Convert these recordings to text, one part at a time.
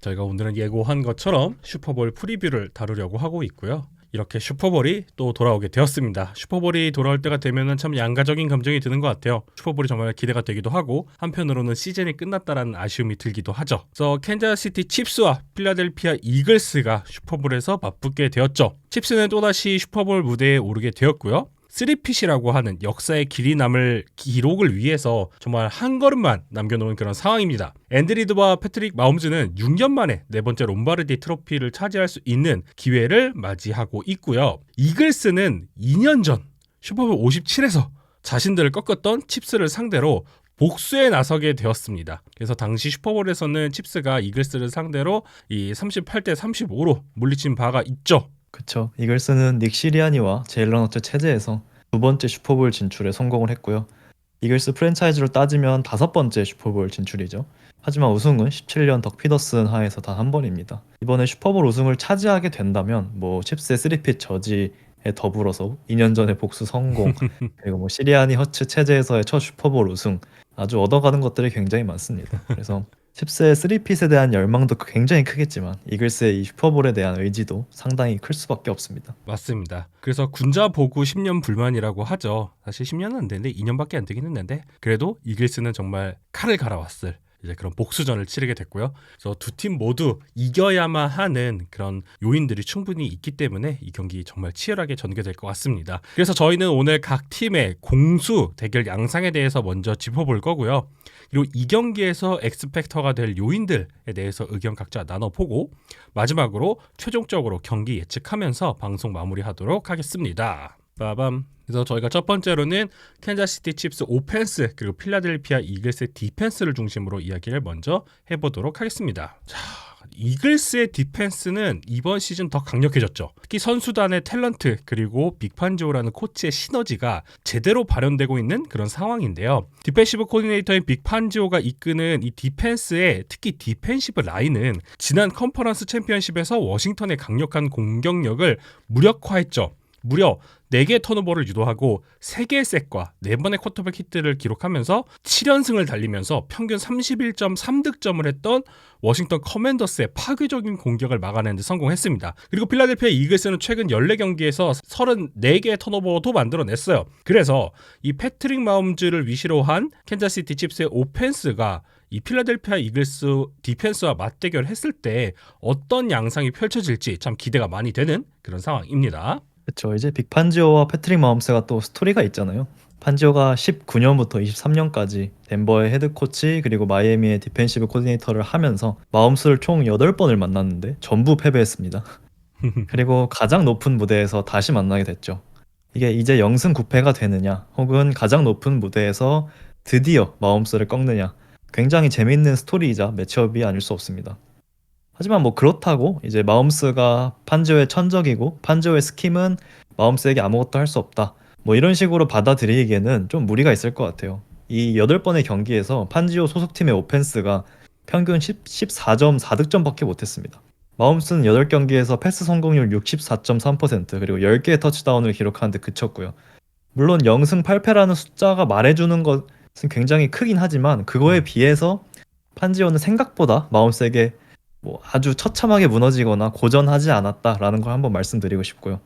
저희가 오늘은 예고한 것처럼 슈퍼볼 프리뷰를 다루려고 하고 있고요. 이렇게 슈퍼볼이 또 돌아오게 되었습니다. 슈퍼볼이 돌아올 때가 되면은 참 양가적인 감정이 드는 것 같아요. 슈퍼볼이 정말 기대가 되기도 하고 한편으로는 시즌이 끝났다라는 아쉬움이 들기도 하죠. 그래서 캔자스시티 칩스와 필라델피아 이글스가 슈퍼볼에서 맞붙게 되었죠. 칩스는 또다시 슈퍼볼 무대에 오르게 되었고요. 3핏이라고 하는 역사의 길이 남을 기록을 위해서 정말 한 걸음만 남겨놓은 그런 상황입니다. 앤드리드와 패트릭 마홈즈는 6년 만에 네 번째 롬바르디 트로피를 차지할 수 있는 기회를 맞이하고 있고요. 이글스는 2년 전 슈퍼볼 57에서 자신들을 꺾었던 칩스를 상대로 복수에 나서게 되었습니다. 그래서 당시 슈퍼볼에서는 칩스가 이글스를 상대로 이 38대 35로 물리친 바가 있죠. 그쵸. 이글스는 닉 시리아니와 제일런 허츠 체제에서 두 번째 슈퍼볼 진출에 성공을 했고요. 이글스 프랜차이즈로 따지면 다섯 번째 슈퍼볼 진출이죠. 하지만 우승은 17년 덕 피더슨 하에서 단 한 번입니다. 이번에 슈퍼볼 우승을 차지하게 된다면 칩스의 3핏 저지에 더불어서 2년 전에 복수 성공 그리고 시리아니 허츠 체제에서의 첫 슈퍼볼 우승 아주 얻어가는 것들이 굉장히 많습니다. 그래서 칩스의 3핏에 대한 열망도 굉장히 크겠지만 이글스의 이 슈퍼볼에 대한 의지도 상당히 클 수밖에 없습니다. 맞습니다. 그래서 군자 보고 10년 불만이라고 하죠. 사실 10년은 안 되는데 2년밖에 안 되긴 했는데 그래도 이글스는 정말 칼을 갈아왔을 이제 그런 복수전을 치르게 됐고요. 그래서 두 팀 모두 이겨야만 하는 그런 요인들이 충분히 있기 때문에 이 경기 정말 치열하게 전개될 것 같습니다. 그래서 저희는 오늘 각 팀의 공수 대결 양상에 대해서 먼저 짚어볼 거고요. 그리고 이 경기에서 엑스팩터가 될 요인들에 대해서 의견 각자 나눠보고 마지막으로 최종적으로 경기 예측하면서 방송 마무리하도록 하겠습니다. 빠밤. 그래서 저희가 첫 번째로는 캔자스시티 칩스 오펜스 그리고 필라델피아 이글스의 디펜스를 중심으로 이야기를 먼저 해보도록 하겠습니다. 자, 이글스의 디펜스는 이번 시즌 더 강력해졌죠. 특히 선수단의 탤런트 그리고 빅판지오라는 코치의 시너지가 제대로 발현되고 있는 그런 상황인데요. 디펜시브 코디네이터인 빅판지오가 이끄는 이 디펜스의 특히 디펜시브 라인은 지난 컨퍼런스 챔피언십에서 워싱턴의 강력한 공격력을 무력화했죠. 무려 4개의 턴오버를 유도하고 3개의 색과 4번의 쿼터백 히트를 기록하면서 7연승을 달리면서 평균 31.3득점을 했던 워싱턴 커맨더스의 파괴적인 공격을 막아내는 데 성공했습니다. 그리고 필라델피아 이글스는 최근 14경기에서 34개의 턴오버도 만들어냈어요. 그래서 이 패트릭 마홈즈를 위시로 한 캔자스시티 칩스의 오펜스가 이 필라델피아 이글스 디펜스와 맞대결을 했을 때 어떤 양상이 펼쳐질지 참 기대가 많이 되는 그런 상황입니다. 그렇죠. 이제 빅판지오와 패트릭 마홈스가 또 스토리가 있잖아요. 판지오가 19년부터 23년까지 덴버의 헤드코치 그리고 마이애미의 디펜시브 코디네이터를 하면서 마홈스를 총 8번을 만났는데 전부 패배했습니다. 그리고 가장 높은 무대에서 다시 만나게 됐죠. 이게 이제 0승 9패가 되느냐 혹은 가장 높은 무대에서 드디어 마홈스를 꺾느냐 굉장히 재미있는 스토리이자 매치업이 아닐 수 없습니다. 하지만 그렇다고 이제 마홈스가 판지오의 천적이고 판지오의 스킴은 마홈스에게 아무것도 할 수 없다. 이런 식으로 받아들이기에는 좀 무리가 있을 것 같아요. 이 8번의 경기에서 판지오 소속팀의 오펜스가 평균 14.4득점밖에 못했습니다. 마홈스는 8경기에서 패스 성공률 64.3% 그리고 10개의 터치다운을 기록하는 데 그쳤고요. 물론 0승 8패라는 숫자가 말해주는 것은 굉장히 크긴 하지만 그거에 비해서 판지오는 생각보다 마홈스에게 아주 처참하게 무너지거나 고전하지 않았다라는 걸 한번 말씀드리고 싶고요.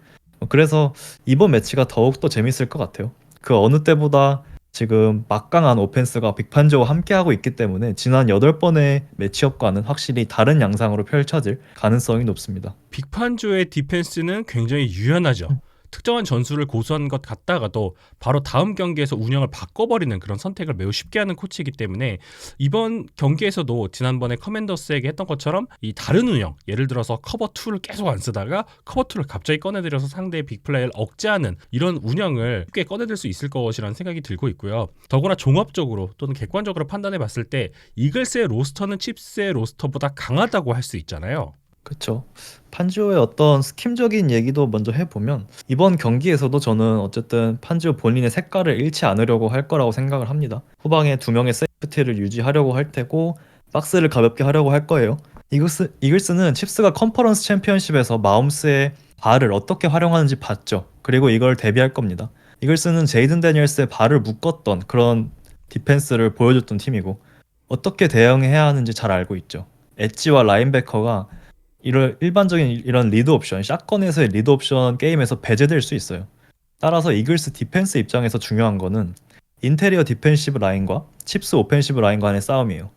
그래서 이번 매치가 더욱더 재밌을 것 같아요. 그 어느 때보다 지금 막강한 오펜스가 빅판지오와 함께하고 있기 때문에 지난 8번의 매치업과는 확실히 다른 양상으로 펼쳐질 가능성이 높습니다. 빅판조의 디펜스는 굉장히 유연하죠. 특정한 전술을 고수한 것 같다가도 바로 다음 경기에서 운영을 바꿔버리는 그런 선택을 매우 쉽게 하는 코치이기 때문에 이번 경기에서도 지난번에 커맨더스에게 했던 것처럼 이 다른 운영, 예를 들어서 커버2를 계속 안 쓰다가 커버2를 갑자기 꺼내들여서 상대의 빅플레이를 억제하는 이런 운영을 쉽게 꺼내들 수 있을 것이라는 생각이 들고 있고요. 더구나 종합적으로 또는 객관적으로 판단해 봤을 때 이글스의 로스터는 칩스의 로스터보다 강하다고 할 수 있잖아요. 그렇죠. 판지오의 어떤 스킴적인 얘기도 먼저 해보면 이번 경기에서도 저는 어쨌든 판지오 본인의 색깔을 잃지 않으려고 할 거라고 생각을 합니다. 후방에 2명의 세이프티를 유지하려고 할 테고 박스를 가볍게 하려고 할 거예요. 이글스는 칩스가 컨퍼런스 챔피언십에서 마홈스의 발을 어떻게 활용하는지 봤죠. 그리고 이걸 대비할 겁니다. 이글스는 제이든 데니얼스의 발을 묶었던 그런 디펜스를 보여줬던 팀이고 어떻게 대응해야 하는지 잘 알고 있죠. 엣지와 라인베커가 이런 일반적인 이런 리드 옵션, 샷건에서의 리드 옵션 게임에서 배제될 수 있어요. 따라서 이글스 디펜스 입장에서 중요한 거는 인테리어 디펜시브 라인과 칩스 오펜시브 라인 간의 싸움이에요.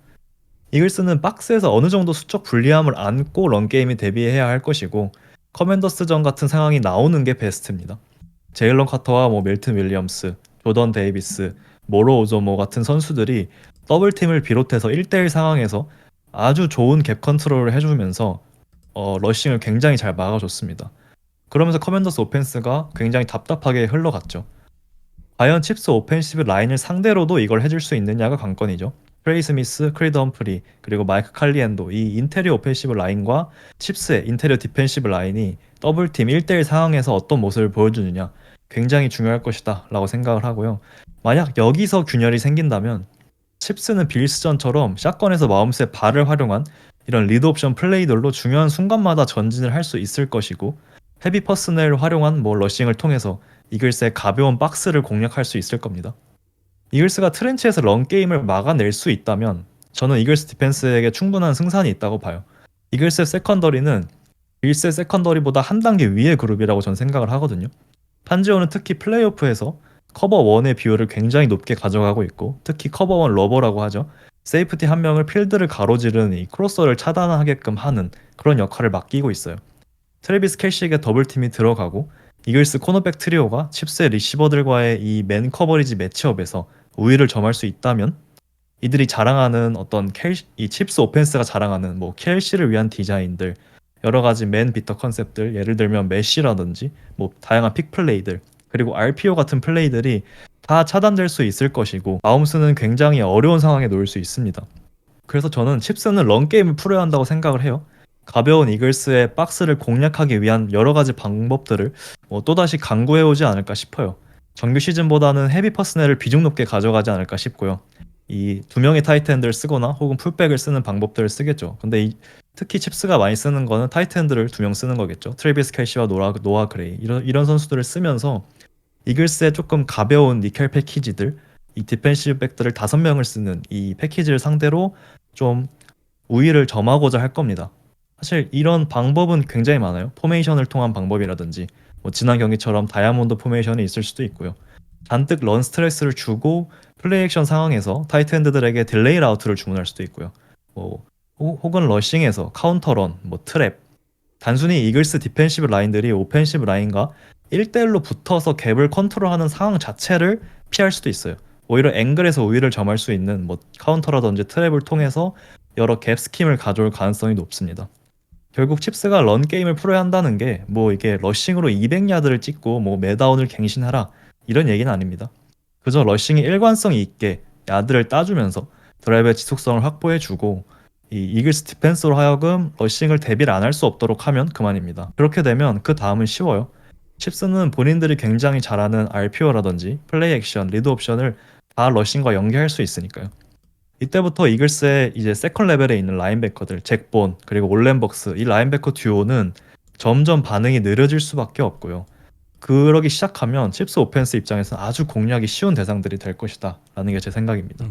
이글스는 박스에서 어느 정도 수적 불리함을 안고 런게임이 대비해야 할 것이고 커맨더스전 같은 상황이 나오는 게 베스트입니다. 제일런 카터와 밀튼 윌리엄스, 조던 데이비스, 모로 오조모 같은 선수들이 더블팀을 비롯해서 1대1 상황에서 아주 좋은 갭 컨트롤을 해주면서 러싱을 굉장히 잘 막아줬습니다. 그러면서 커맨더스 오펜스가 굉장히 답답하게 흘러갔죠. 과연 칩스 오펜시브 라인을 상대로도 이걸 해줄 수 있느냐가 관건이죠. 트레이 스미스, 크리드 험프리, 그리고 마이크 칼리엔도 이 인테리어 오펜시브 라인과 칩스의 인테리어 디펜시브 라인이 더블팀 1대1 상황에서 어떤 모습을 보여주느냐 굉장히 중요할 것이다 라고 생각을 하고요. 만약 여기서 균열이 생긴다면 칩스는 빌스전처럼 샷건에서 마움스의 발을 활용한 이런 리드 옵션 플레이들로 중요한 순간마다 전진을 할 수 있을 것이고 헤비 퍼스넬을 활용한 러싱을 통해서 이글스의 가벼운 박스를 공략할 수 있을 겁니다. 이글스가 트렌치에서 런게임을 막아낼 수 있다면 저는 이글스 디펜스에게 충분한 승산이 있다고 봐요. 이글스의 세컨더리는 빌스의 세컨더리보다 한 단계 위의 그룹이라고 저는 생각을 하거든요. 판지오는 특히 플레이오프에서 커버 1의 비율을 굉장히 높게 가져가고 있고 특히 커버 1 러버라고 하죠. 세이프티 한 명을 필드를 가로지르는 이 크로서를 차단하게끔 하는 그런 역할을 맡기고 있어요. 트래비스 켈시에게 더블팀이 들어가고 이글스 코너백 트리오가 칩스의 리시버들과의 이 맨 커버리지 매치업에서 우위를 점할 수 있다면 이들이 자랑하는 어떤 이 칩스 오펜스가 자랑하는 켈시를 위한 디자인들 여러 가지 맨 비터 컨셉들 예를 들면 메쉬라든지 다양한 픽 플레이들 그리고 RPO 같은 플레이들이 다 차단될 수 있을 것이고 마홈스는 굉장히 어려운 상황에 놓일 수 있습니다. 그래서 저는 칩스는 런게임을 풀어야 한다고 생각을 해요. 가벼운 이글스의 박스를 공략하기 위한 여러 가지 방법들을 또다시 강구해오지 않을까 싶어요. 정규 시즌보다는 헤비 퍼스넬을 비중 높게 가져가지 않을까 싶고요. 이 두 명의 타이트엔드를 쓰거나 혹은 풀백을 쓰는 방법들을 쓰겠죠. 근데 특히 칩스가 많이 쓰는 거는 타이트엔드를 두 명 쓰는 거겠죠. 트래비스 켈시와 노아 그레이 이런 선수들을 쓰면서 이글스의 조금 가벼운 니켈 패키지들 이 디펜시브 백들을 5명을 쓰는 이 패키지를 상대로 좀 우위를 점하고자 할 겁니다. 사실 이런 방법은 굉장히 많아요. 포메이션을 통한 방법이라든지 지난 경기처럼 다이아몬드 포메이션이 있을 수도 있고요. 잔뜩 런 스트레스를 주고 플레이 액션 상황에서 타이트엔드들에게 딜레이 라우트를 주문할 수도 있고요. 혹은 러싱에서 카운터런, 트랩 단순히 이글스 디펜시브 라인들이 오펜시브 라인과 1대1로 붙어서 갭을 컨트롤하는 상황 자체를 피할 수도 있어요. 오히려 앵글에서 우위를 점할 수 있는 카운터라든지 트랩을 통해서 여러 갭 스킴을 가져올 가능성이 높습니다. 결국 칩스가 런 게임을 풀어야 한다는 게 이게 러싱으로 200야드를 찍고 매다운을 갱신하라 이런 얘기는 아닙니다. 그저 러싱이 일관성 있게 야드를 따주면서 드라이브의 지속성을 확보해주고 이 이글스 디펜스로 하여금 러싱을 대비를 안 할 수 없도록 하면 그만입니다. 그렇게 되면 그 다음은 쉬워요. 칩스는 본인들이 굉장히 잘하는 RPO라든지 플레이 액션, 리드 옵션을 다 러싱과 연계할 수 있으니까요. 이때부터 이글스의 이제 세컨 레벨에 있는 라인베커들, 잭본 그리고 올렌벅스 이 라인베커 듀오는 점점 반응이 느려질 수밖에 없고요. 그러기 시작하면 칩스 오펜스 입장에서는 아주 공략이 쉬운 대상들이 될 것이다 라는 게 제 생각입니다.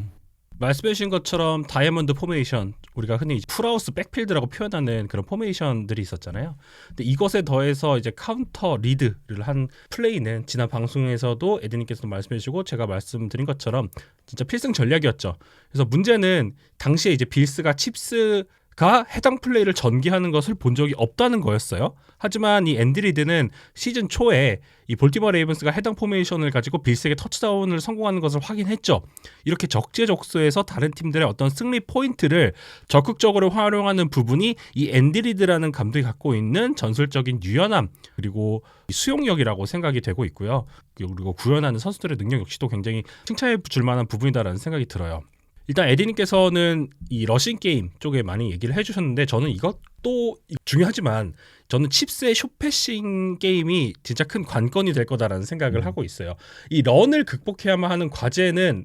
말씀해주신 것처럼 다이아몬드 포메이션 우리가 흔히 풀하우스 백필드라고 표현하는 그런 포메이션들이 있었잖아요. 근데 이것에 더해서 이제 카운터 리드를 한 플레이는 지난 방송에서도 에드님께서도 말씀해주시고 제가 말씀드린 것처럼 진짜 필승 전략이었죠. 그래서 문제는 당시에 이제 빌스가 칩스가 해당 플레이를 전개하는 것을 본 적이 없다는 거였어요. 하지만 이 앤디 리드는 시즌 초에 이 볼티모어 레이븐스가 해당 포메이션을 가지고 빌스에게 터치다운을 성공하는 것을 확인했죠. 이렇게 적재적소에서 다른 팀들의 어떤 승리 포인트를 적극적으로 활용하는 부분이 이 앤디 리드라는 감독이 갖고 있는 전술적인 유연함 그리고 수용력이라고 생각이 되고 있고요. 그리고 구현하는 선수들의 능력 역시도 굉장히 칭찬해 줄 만한 부분이다라는 생각이 들어요. 일단 에디님께서는 이 러싱 게임 쪽에 많이 얘기를 해주셨는데 저는 이것도 중요하지만 저는 칩스의 숏패싱 게임이 진짜 큰 관건이 될 거다라는 생각을 하고 있어요. 이 런을 극복해야만 하는 과제는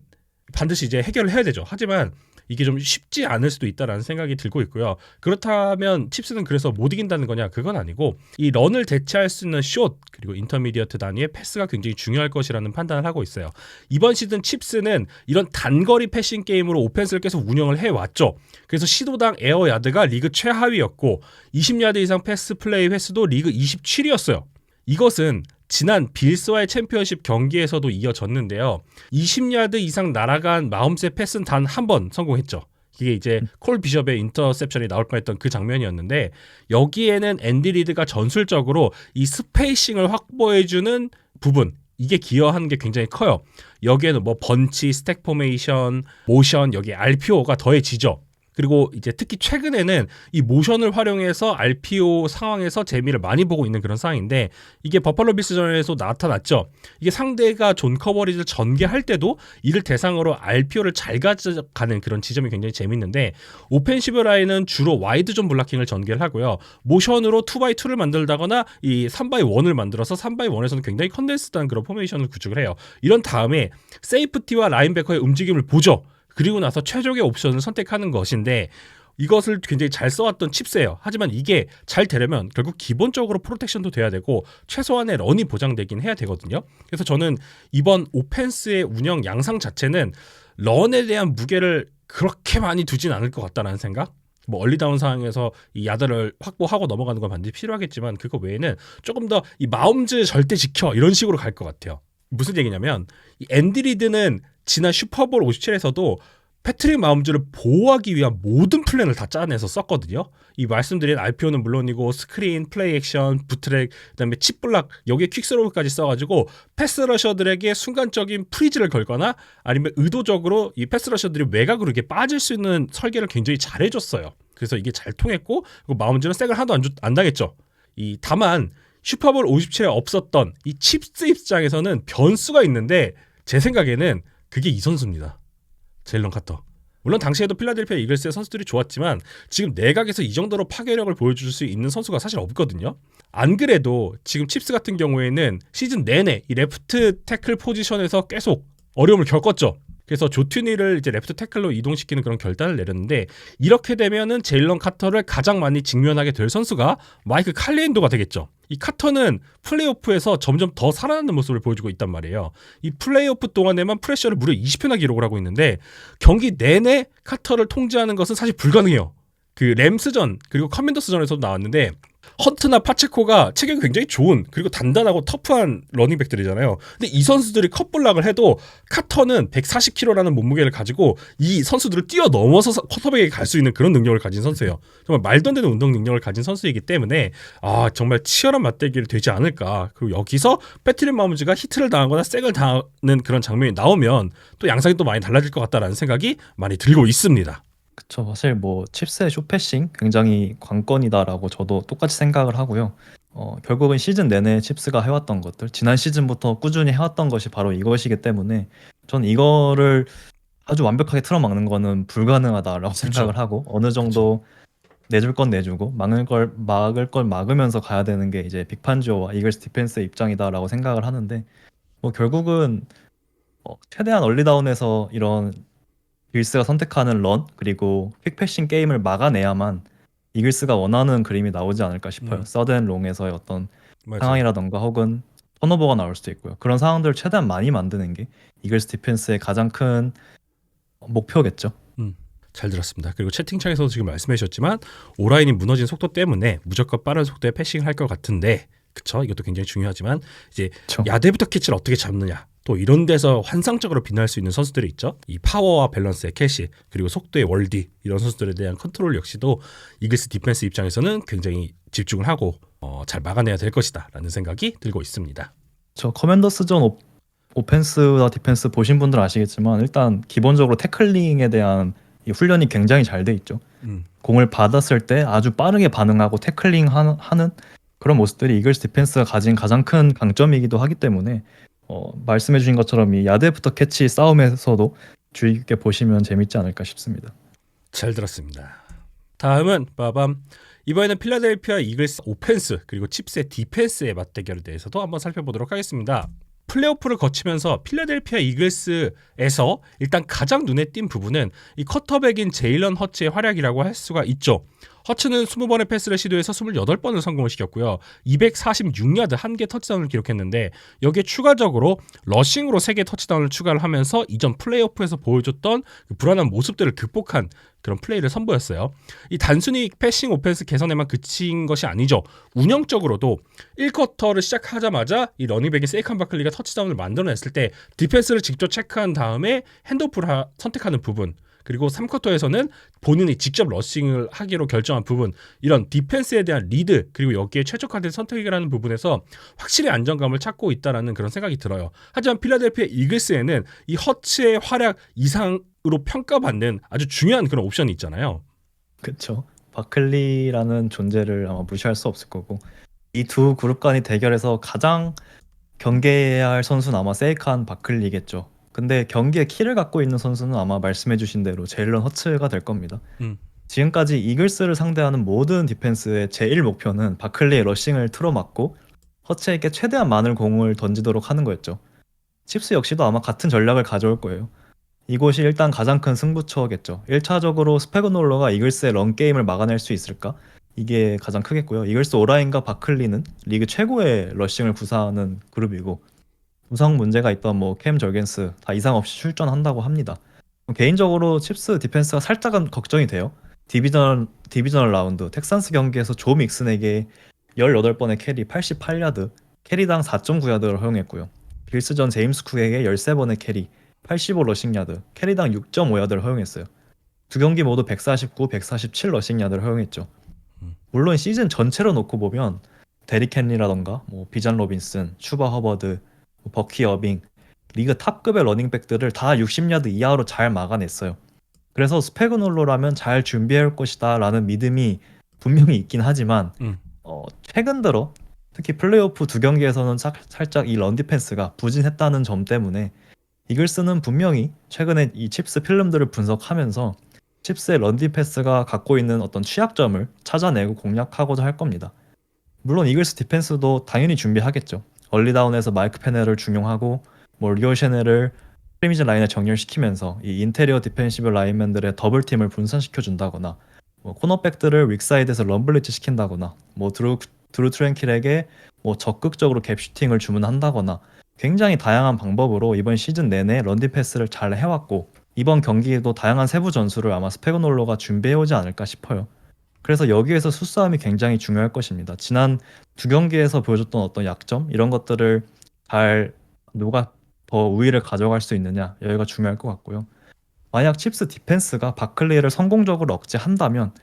반드시 이제 해결을 해야 되죠. 하지만 이게 좀 쉽지 않을 수도 있다라는 생각이 들고 있고요. 그렇다면 칩스는 그래서 못 이긴다는 거냐? 그건 아니고 이 런을 대체할 수 있는 숏 그리고 인터미디어트 단위의 패스가 굉장히 중요할 것이라는 판단을 하고 있어요. 이번 시즌 칩스는 이런 단거리 패싱 게임으로 오펜스를 계속 운영을 해왔죠. 그래서 시도당 에어 야드가 리그 최하위였고 20야드 이상 패스 플레이 횟수도 리그 27위였어요. 이것은 지난 빌스와의 챔피언십 경기에서도 이어졌는데요. 20야드 이상 날아간 마홈스의 패스는 단 한 번 성공했죠. 이게 이제 콜 비숍의 인터셉션이 나올 뻔했던 그 장면이었는데 여기에는 앤디 리드가 전술적으로 이 스페이싱을 확보해주는 부분 이게 기여하는 게 굉장히 커요. 여기에는 뭐 번치, 스택 포메이션, 모션 여기 RPO가 더해지죠. 그리고 이제 특히 최근에는 이 모션을 활용해서 RPO 상황에서 재미를 많이 보고 있는 그런 상황인데 이게 버팔로 빌스전에서 나타났죠. 이게 상대가 존 커버리지를 전개할 때도 이를 대상으로 RPO를 잘 가져가는 그런 지점이 굉장히 재밌는데 오펜시브 라인은 주로 와이드 존 블락킹을 전개를 하고요. 모션으로 2x2를 만들다거나 이 3x1을 만들어서 3x1에서는 굉장히 컨덴스드한 그런 포메이션을 구축을 해요. 이런 다음에 세이프티와 라인베커의 움직임을 보죠. 그리고 나서 최적의 옵션을 선택하는 것인데 이것을 굉장히 잘 써왔던 칩스예요. 하지만 이게 잘 되려면 결국 기본적으로 프로텍션도 돼야 되고 최소한의 런이 보장되긴 해야 되거든요. 그래서 저는 이번 오펜스의 운영 양상 자체는 런에 대한 무게를 그렇게 많이 두진 않을 것 같다는 생각? 뭐 얼리다운 상황에서 이 야드를 확보하고 넘어가는 건 반드시 필요하겠지만 그거 외에는 조금 더 이 마홈즈 절대 지켜 이런 식으로 갈 것 같아요. 무슨 얘기냐면 이 앤디 리드는 지난 슈퍼볼 57에서도 패트릭 마홈즈를 보호하기 위한 모든 플랜을 다 짜내서 썼거든요. 이 말씀드린 RPO는 물론이고 스크린, 플레이 액션, 부트랙, 그다음에 칩블락 여기에 퀵스로우까지 써가지고 패스러셔들에게 순간적인 프리즈를 걸거나 아니면 의도적으로 이 패스러셔들이 외곽으로 이렇게 빠질 수 있는 설계를 굉장히 잘해줬어요. 그래서 이게 잘 통했고 그리고 마홈즈는 색을 하나도 안 당했죠. 다만 슈퍼볼 57에 없었던 이 칩스 입장에서는 변수가 있는데 제 생각에는 그게 이 선수입니다. 제일런 카터. 물론 당시에도 필라델피아 이글스의 선수들이 좋았지만 지금 내각에서 이 정도로 파괴력을 보여줄 수 있는 선수가 사실 없거든요. 안 그래도 지금 칩스 같은 경우에는 시즌 내내 이 레프트 태클 포지션에서 계속 어려움을 겪었죠. 그래서 조튜니를 이제 레프트 태클로 이동시키는 그런 결단을 내렸는데 이렇게 되면은 제일런 카터를 가장 많이 직면하게 될 선수가 마이크 칼리엔도가 되겠죠. 이 카터는 플레이오프에서 점점 더 살아나는 모습을 보여주고 있단 말이에요. 이 플레이오프 동안에만 프레셔를 무려 20회나 기록을 하고 있는데 경기 내내 카터를 통제하는 것은 사실 불가능해요. 그 램스전 그리고 커맨더스전에서도 나왔는데 헌트나 파체코가 체격이 굉장히 좋은 그리고 단단하고 터프한 러닝백들이잖아요. 근데 이 선수들이 컷블락을 해도 카터는 140kg라는 몸무게를 가지고 이 선수들을 뛰어넘어서 쿼터백에 갈 수 있는 그런 능력을 가진 선수예요. 정말 말도 안 되는 운동 능력을 가진 선수이기 때문에 정말 치열한 맞대결이 되지 않을까. 그리고 여기서 패트릭 마홈즈가 히트를 당하거나 색을 당하는 그런 장면이 나오면 또 양상이 또 많이 달라질 것 같다라는 생각이 많이 들고 있습니다. 그쵸. 사실 뭐 칩스의 숏패싱 굉장히 관건이다라고 저도 똑같이 생각을 하고요. 결국은 시즌 내내 칩스가 해왔던 것들, 지난 시즌부터 꾸준히 해왔던 것이 바로 이것이기 때문에 전 이거를 아주 완벽하게 틀어막는 거는 불가능하다라고 생각을 하고 어느 정도 내줄 건 내주고 막을 걸 막으면서 가야 되는 게 이제 빅판지오와 이글스 디펜스의 입장이다라고 생각을 하는데 뭐 결국은 최대한 얼리다운에서 이런 이글스가 선택하는 런 그리고 퀵패싱 게임을 막아내야만 이글스가 원하는 그림이 나오지 않을까 싶어요. 서든 롱에서의 어떤 맞아요. 상황이라던가 혹은 턴오버가 나올 수도 있고요. 그런 상황들을 최대한 많이 만드는 게 이글스 디펜스의 가장 큰 목표겠죠. 잘 들었습니다. 그리고 채팅창에서도 지금 말씀해 주셨지만 오라인이 무너진 속도 때문에 무조건 빠른 속도에 패싱을 할 것 같은데 그쵸? 이것도 굉장히 중요하지만 이제 그쵸. 야드부터 캐치를 어떻게 잡느냐 또 이런 데서 환상적으로 빛날 수 있는 선수들이 있죠. 이 파워와 밸런스의 캐시 그리고 속도의 월디 이런 선수들에 대한 컨트롤 역시도 이글스 디펜스 입장에서는 굉장히 집중을 하고 잘 막아내야 될 것이다 라는 생각이 들고 있습니다. 저 커맨더스전 오펜스와 디펜스 보신 분들 아시겠지만 일단 기본적으로 태클링에 대한 이 훈련이 굉장히 잘 돼 있죠. 공을 받았을 때 아주 빠르게 반응하고 태클링 하는 그런 모습들이 이글스 디펜스가 가진 가장 큰 강점이기도 하기 때문에 말씀해 주신 것처럼 이 야드부터 캐치 싸움에서도 주의 깊게 보시면 재밌지 않을까 싶습니다. 잘 들었습니다. 다음은 빠밤 이번에는 필라델피아 이글스 오펜스 그리고 칩스의 디펜스의 맞대결에 대해서도 한번 살펴보도록 하겠습니다. 플레이오프를 거치면서 필라델피아 이글스에서 일단 가장 눈에 띈 부분은 이 쿼터백인 제일런 허츠의 활약이라고 할 수가 있죠. 허츠는 20번의 패스를 시도해서 28번을 성공을 시켰고요. 246야드 1개 터치다운을 기록했는데 여기에 추가적으로 러싱으로 3개 터치다운을 추가를 하면서 이전 플레이오프에서 보여줬던 그 불안한 모습들을 극복한 그런 플레이를 선보였어요. 이 단순히 패싱 오펜스 개선에만 그친 것이 아니죠. 운영적으로도 1쿼터를 시작하자마자 이 러닝백인 세이칸 바클리가 터치다운을 만들어냈을 때 디펜스를 직접 체크한 다음에 핸드오프를 선택하는 부분, 그리고 3쿼터에서는 본인이 직접 러싱을 하기로 결정한 부분, 이런 디펜스에 대한 리드, 그리고 여기에 최적화된 선택이라는 부분에서 확실히 안정감을 찾고 있다는 그런 생각이 들어요. 하지만 필라델피아 이글스에는 이 허츠의 활약 이상으로 평가받는 아주 중요한 그런 옵션이 있잖아요. 그렇죠. 바클리라는 존재를 아마 무시할 수 없을 거고, 이 두 그룹 간의 대결에서 가장 경계해야 할 선수는 아마 세이칸 바클리겠죠. 근데 경기의 키를 갖고 있는 선수는 아마 말씀해주신 대로 제일런 허츠가 될 겁니다. 지금까지 이글스를 상대하는 모든 디펜스의 제1 목표는 바클리의 러싱을 틀어막고 허츠에게 최대한 많은 공을 던지도록 하는 거였죠. 칩스 역시도 아마 같은 전략을 가져올 거예요. 이곳이 일단 가장 큰 승부처겠죠. 1차적으로 스패그놀러가 이글스의 런게임을 막아낼 수 있을까? 이게 가장 크겠고요. 이글스 오라인과 바클리는 리그 최고의 러싱을 구사하는 그룹이고, 부상 문제가 있던 캠 절겐스 다 이상 없이 출전한다고 합니다. 개인적으로 칩스 디펜스가 살짝은 걱정이 돼요. 디비저널 라운드 텍산스 경기에서 조 믹슨에게 18번의 캐리 88야드, 캐리당 4.9야드를 허용했고요. 빌스전 제임스 쿡에게 13번의 캐리 85 러싱야드, 캐리당 6.5야드를 허용했어요. 두 경기 모두 149, 147 러싱야드를 허용했죠. 물론 시즌 전체로 놓고 보면 데릭 헨리라던가 비잔 로빈슨, 슈바 허버드, 버키 어빙, 리그 탑급의 러닝백들을 다 60야드 이하로 잘 막아냈어요. 그래서 스패그놀로라면 잘 준비할 것이다 라는 믿음이 분명히 있긴 하지만 최근 들어 특히 플레이오프 두 경기에서는 살짝 이 런 디펜스가 부진했다는 점 때문에 이글스는 분명히 최근에 이 칩스 필름들을 분석하면서 칩스의 런 디펜스가 갖고 있는 어떤 취약점을 찾아내고 공략하고자 할 겁니다. 물론 이글스 디펜스도 당연히 준비하겠죠. 얼리다운에서 마이크 페넬을 중용하고 리오 셰넬을 스크리미지 라인에 정렬시키면서 이 인테리어 디펜시브 라인맨들의 더블팀을 분산시켜준다거나 코너백들을 윅사이드에서 럼블리치 시킨다거나 드루 트랭킬에게 적극적으로 갭슈팅을 주문한다거나 굉장히 다양한 방법으로 이번 시즌 내내 런디패스를 잘 해왔고, 이번 경기에도 다양한 세부 전술을 아마 스패그놀로가 준비해오지 않을까 싶어요. 그래서 여기에서 수싸움이 굉장히 중요할 것입니다. 지난 두 경기에서 보여줬던 어떤 약점, 이런 것들을 잘 누가 더 우위를 가져갈 수 있느냐, 여기가 중요할 것 같고요. 만약 칩스 디펜스가 바클리를 성공적으로 억제한다면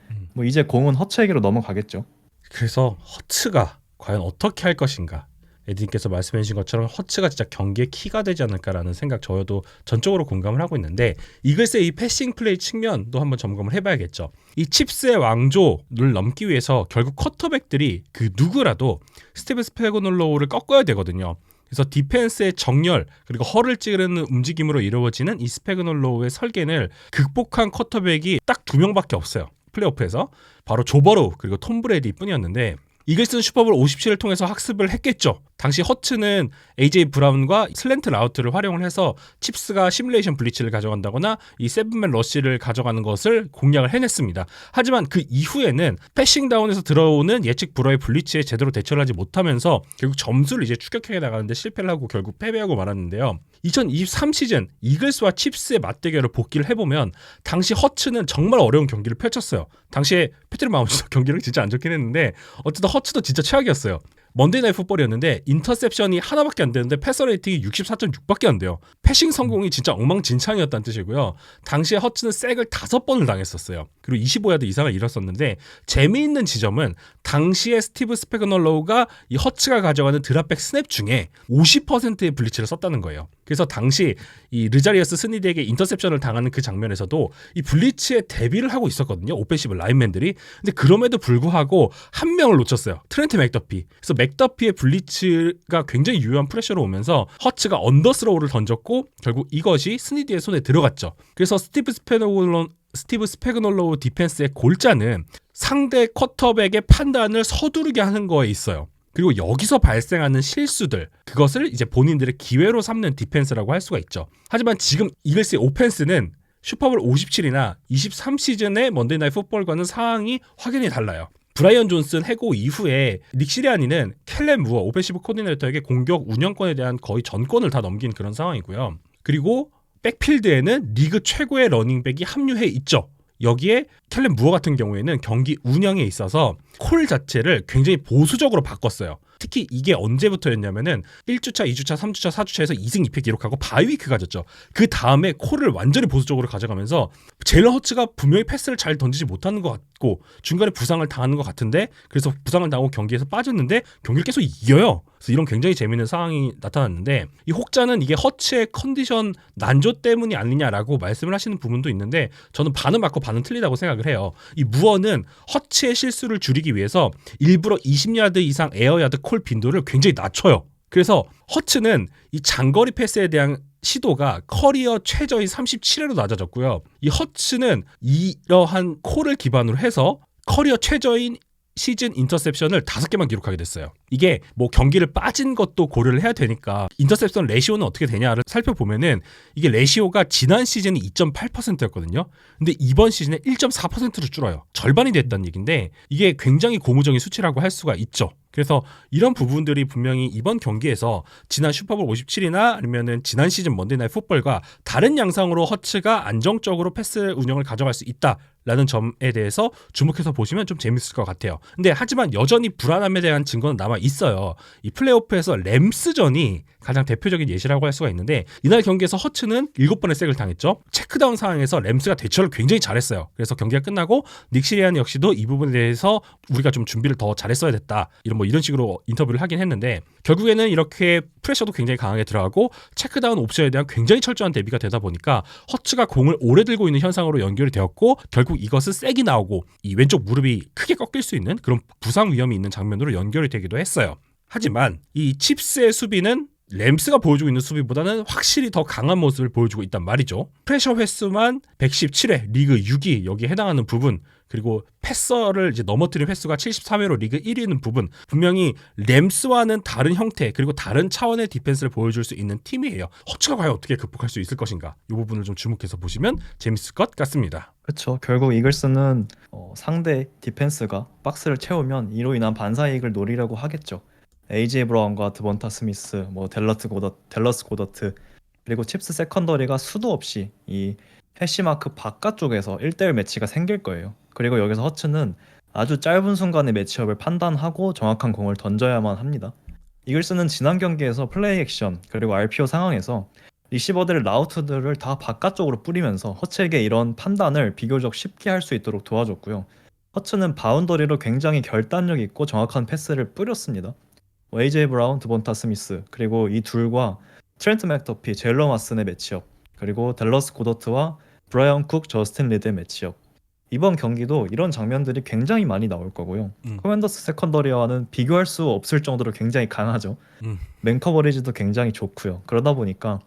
이제 공은 허츠에게로 넘어가겠죠. 그래서 허츠가 과연 어떻게 할 것인가, 에디님께서 말씀해 주신 것처럼 허츠가 진짜 경기의 키가 되지 않을까라는 생각 저도 전적으로 공감을 하고 있는데, 이글스의 이 패싱 플레이 측면도 한번 점검을 해봐야겠죠. 이 칩스의 왕조를 넘기 위해서 결국 쿼터백들이 그 누구라도 스티브 스패그놀로우를 꺾어야 되거든요. 그래서 디펜스의 정렬 그리고 허를 찌르는 움직임으로 이루어지는 이 스패그놀로우의 설계를 극복한 쿼터백이 딱 2명밖에 없어요. 플레이오프에서 바로 조 버로우 그리고 톰 브레디 뿐이었는데, 이글스는 슈퍼볼 57을 통해서 학습을 했겠죠. 당시 허츠는 AJ 브라운과 슬랜트 라우트를 활용을 해서 칩스가 시뮬레이션 블리츠를 가져간다거나 이 세븐맨 러쉬를 가져가는 것을 공략을 해냈습니다. 하지만 그 이후에는 패싱 다운에서 들어오는 예측 불허의 블리츠에 제대로 대처를 하지 못하면서 결국 점수를 이제 추격해 나가는데 실패를 하고 결국 패배하고 말았는데요. 2023 시즌 이글스와 칩스의 맞대결을 복기를 해보면 당시 허츠는 정말 어려운 경기를 펼쳤어요. 당시에 패트릭 마홈스도 경기를 진짜 안 좋긴 했는데 어쨌든 허츠도 진짜 최악이었어요. 먼데이 나이트 풋볼이었는데 인터셉션이 하나밖에 안 되는데 패서 레이팅이 64.6밖에 안 돼요. 패싱 성공이 진짜 엉망진창이었다는 뜻이고요. 당시에 허츠는 색을 5번을 당했었어요. 그리고 25야드 이상을 잃었었는데, 재미있는 지점은 당시에 스티브 스패그놀로우가 이 허츠가 가져가는 드랍백 스냅 중에 50%의 블리츠를 썼다는 거예요. 그래서 당시 이 르자리어스 스니드에게 인터셉션을 당하는 그 장면에서도 이 블리츠에 대비를 하고 있었거든요. 오펜시브 라인맨들이. 근데 그럼에도 불구하고 한 명을 놓쳤어요. 트렌트 맥더피. 그래서 맥더피의 블리츠가 굉장히 유효한 프레셔로 오면서 허츠가 언더스로우를 던졌고 결국 이것이 스니드의 손에 들어갔죠. 그래서 스티브 스패그놀로우 디펜스의 골자는 상대 쿼터백의 판단을 서두르게 하는 거에 있어요. 그리고 여기서 발생하는 실수들, 그것을 이제 본인들의 기회로 삼는 디펜스라고 할 수가 있죠. 하지만 지금 이글스의 오펜스는 슈퍼볼 57이나 23시즌의 먼데이 나잇 풋볼과는 상황이 확연히 달라요. 브라이언 존슨 해고 이후에 닉 시리아니는 켈렌 무어 오펜시브 코디네이터에게 공격 운영권에 대한 거의 전권을 다 넘긴 그런 상황이고요. 그리고 백필드에는 리그 최고의 러닝백이 합류해 있죠. 여기에 켈렌 무어 같은 경우에는 경기 운영에 있어서 콜 자체를 굉장히 보수적으로 바꿨어요. 특히 이게 언제부터였냐면은 1주차, 2주차, 3주차, 4주차에서 2승 2패 기록하고 바이위크 가졌죠. 그 다음에 콜을 완전히 보수적으로 가져가면서 제일런 허츠가 분명히 패스를 잘 던지지 못하는 것 같고 중간에 부상을 당하는 것 같은데 그래서 부상을 당하고 경기에서 빠졌는데 경기를 계속 이겨요. 그래서 이런 굉장히 재밌는 상황이 나타났는데 이 혹자는 이게 허츠의 컨디션 난조 때문이 아니냐라고 말씀을 하시는 부분도 있는데 저는 반은 맞고 반은 틀리다고 생각을 해요. 이 무어는 허츠의 실수를 줄이기 위해서 일부러 20야드 이상 에어야드 콜 빈도를 굉장히 낮춰요. 그래서 허츠는 이 장거리 패스에 대한 시도가 커리어 최저인 37회로 낮아졌고요. 이 허츠는 이러한 콜을 기반으로 해서 커리어 최저인 시즌 인터셉션을 5개만 기록하게 됐어요. 이게 뭐 경기를 빠진 것도 고려를 해야 되니까 인터셉션 레시오는 어떻게 되냐를 살펴보면은 이게 레시오가 지난 시즌이 2.8%였거든요. 근데 이번 시즌에 1.4%로 줄어요. 절반이 됐다는 얘기인데 이게 굉장히 고무적인 수치라고 할 수가 있죠. 그래서 이런 부분들이 분명히 이번 경기에서 지난 슈퍼볼 57이나 아니면은 지난 시즌 먼데이 나잇 풋볼과 다른 양상으로 허츠가 안정적으로 패스 운영을 가져갈 수 있다라는 점에 대해서 주목해서 보시면 좀 재밌을 것 같아요. 근데 하지만 여전히 불안함에 대한 증거는 남아 있어요. 이 플레이오프에서 램스전이 가장 대표적인 예시라고 할 수가 있는데 이날 경기에서 허츠는 7번의 색을 당했죠. 체크다운 상황에서 램스가 대처를 굉장히 잘했어요. 그래서 경기가 끝나고 닉 시리안 역시도 이 부분에 대해서 우리가 좀 준비를 더 잘했어야 됐다. 이런 식으로 인터뷰를 하긴 했는데 결국에는 이렇게 프레셔도 굉장히 강하게 들어가고 체크다운 옵션에 대한 굉장히 철저한 대비가 되다 보니까 허츠가 공을 오래 들고 있는 현상으로 연결이 되었고 결국 이것은 색이 나오고 이 왼쪽 무릎이 크게 꺾일 수 있는 그런 부상 위험이 있는 장면으로 연결이 되기도 했어요. 하지만 이 칩스의 수비는 램스가 보여주고 있는 수비보다는 확실히 더 강한 모습을 보여주고 있단 말이죠. 프레셔 횟수만 117회, 리그 6위 여기에 해당하는 부분, 그리고 패서를 이제 넘어뜨린 횟수가 73회로 리그 1위인 부분, 분명히 램스와는 다른 형태 그리고 다른 차원의 디펜스를 보여줄 수 있는 팀이에요. 허츠가 과연 어떻게 극복할 수 있을 것인가, 이 부분을 좀 주목해서 보시면 재밌을 것 같습니다. 그렇죠. 결국 이글스는 상대 디펜스가 박스를 채우면 이로 인한 반사 이익을 노리려고 하겠죠. AJ 브라운과 드본타 스미스, 댈러스 고더트, 그리고 칩스 세컨더리가 수도 없이 이 해시마크 바깥쪽에서 1대1 매치가 생길 거예요. 그리고 여기서 허츠는 아주 짧은 순간의 매치업을 판단하고 정확한 공을 던져야만 합니다. 이글스는 지난 경기에서 플레이 액션 그리고 RPO 상황에서 리시버들의 라우트들을 다 바깥쪽으로 뿌리면서 허츠에게 이런 판단을 비교적 쉽게 할 수 있도록 도와줬고요. 허츠는 바운더리로 굉장히 결단력 있고 정확한 패스를 뿌렸습니다. AJ 브라운, 드본타 스미스, 그리고 이 둘과 트렌트 맥더피, 제일런 왓슨의 매치업, 그리고 댈러스 고더트와 브라이언 쿡, 저스틴 리드의 매치업. 이번 경기도 이런 장면들이 굉장히 많이 나올 거고요. 커맨더스 세컨더리와는 비교할 수 없을 정도로 굉장히 강하죠. 맨 커버리지도 굉장히 좋고요. 그러다 보니까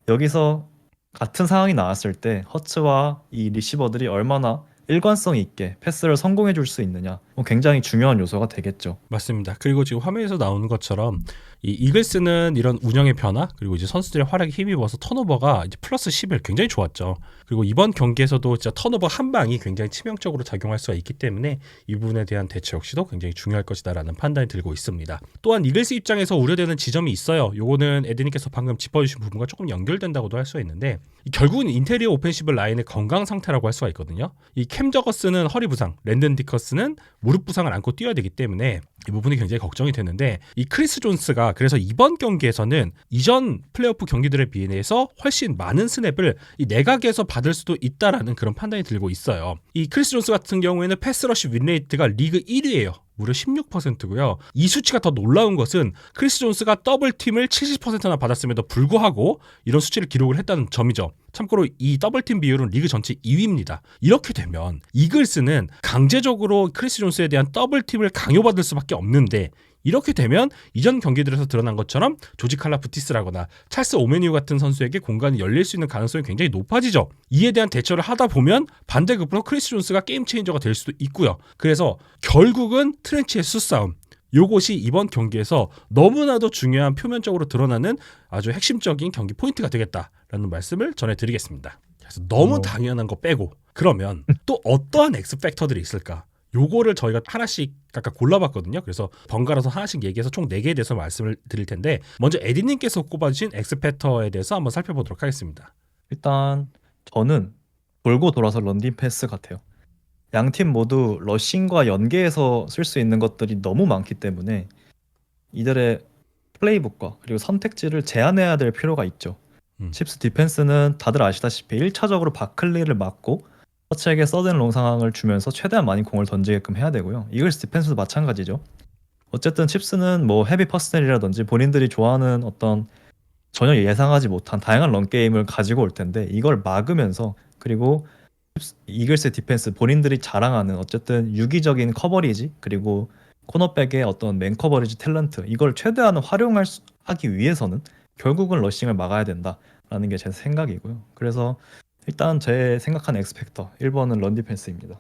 여기서 같은 상황이 나왔을 때 허츠와 이 리시버들이 얼마나 일관성 있게 패스를 성공해 줄 수 있느냐, 굉장히 중요한 요소가 되겠죠. 맞습니다. 그리고 지금 화면에서 나오는 것처럼 이 이글스는 이런 운영의 변화 그리고 이제 선수들의 활약에 힘입어서 턴오버가 이제 플러스 11 굉장히 좋았죠. 그리고 이번 경기에서도 진짜 턴오버 한 방이 굉장히 치명적으로 작용할 수가 있기 때문에 이 부분에 대한 대처 역시도 굉장히 중요할 것이다라는 판단이 들고 있습니다. 또한 이글스 입장에서 우려되는 지점이 있어요. 요거는 에드님께서 방금 짚어주신 부분과 조금 연결된다고도 할 수가 있는데 결국은 인테리어 오펜시브 라인의 건강 상태라고 할 수가 있거든요. 이 캠 저거스는 허리 부상, 랜든 디커스는 무릎 부상을 안고 뛰어야 되기 때문에 이 부분이 굉장히 걱정이 되는데 이 크리스 존스가 그래서 이번 경기에서는 이전 플레이오프 경기들에 비해서 훨씬 많은 스냅을 이 내각에서 받을 수도 있다라는 그런 판단이 들고 있어요. 이 크리스 존스 같은 경우에는 패스러시 윈레이트가 리그 1위예요. 무려 16%고요. 이 수치가 더 놀라운 것은 크리스 존스가 더블팀을 70%나 받았음에도 불구하고 이런 수치를 기록을 했다는 점이죠. 참고로 이 더블팀 비율은 리그 전체 2위입니다. 이렇게 되면 이글스는 강제적으로 크리스 존스에 대한 더블팀을 강요받을 수밖에 없는데 이렇게 되면 이전 경기들에서 드러난 것처럼 조지 칼라프티스라거나 찰스 오메니우 같은 선수에게 공간이 열릴 수 있는 가능성이 굉장히 높아지죠. 이에 대한 대처를 하다 보면 반대급부로 크리스 존스가 게임 체인저가 될 수도 있고요. 그래서 결국은 트렌치의 수싸움, 요것이 이번 경기에서 너무나도 중요한 표면적으로 드러나는 아주 핵심적인 경기 포인트가 되겠다라는 말씀을 전해드리겠습니다. 그래서 너무 당연한 거 빼고 그러면 또 어떠한 X팩터들이 있을까? 요거를 저희가 하나씩 각각 골라봤거든요. 그래서 번갈아서 하나씩 얘기해서 총 4개에 대해서 말씀을 드릴 텐데 먼저 에디님께서 꼽아주신 X팩터에 대해서 한번 살펴보도록 하겠습니다. 일단 저는 돌고 돌아서 런닝 패스 같아요. 양 팀 모두 러싱과 연계해서 쓸 수 있는 것들이 너무 많기 때문에 이들의 플레이북과 그리고 선택지를 제한해야 될 필요가 있죠. 칩스 디펜스는 다들 아시다시피 1차적으로 바클리를 막고 터치에게 서든 롱 상황을 주면서 최대한 많이 공을 던지게끔 해야 되고요. 이글스 디펜스도 마찬가지죠. 어쨌든 칩스는 뭐 헤비 퍼스널이라든지 본인들이 좋아하는 어떤 전혀 예상하지 못한 다양한 런 게임을 가지고 올 텐데 이걸 막으면서 그리고 이글스의 디펜스 본인들이 자랑하는 어쨌든 유기적인 커버리지 그리고 코너백의 어떤 맨 커버리지 탤런트 이걸 최대한 하기 위해서는 결국은 러싱을 막아야 된다라는 게 제 생각이고요. 그래서 일단 제 생각한 엑스팩터 1번은 런 디펜스입니다.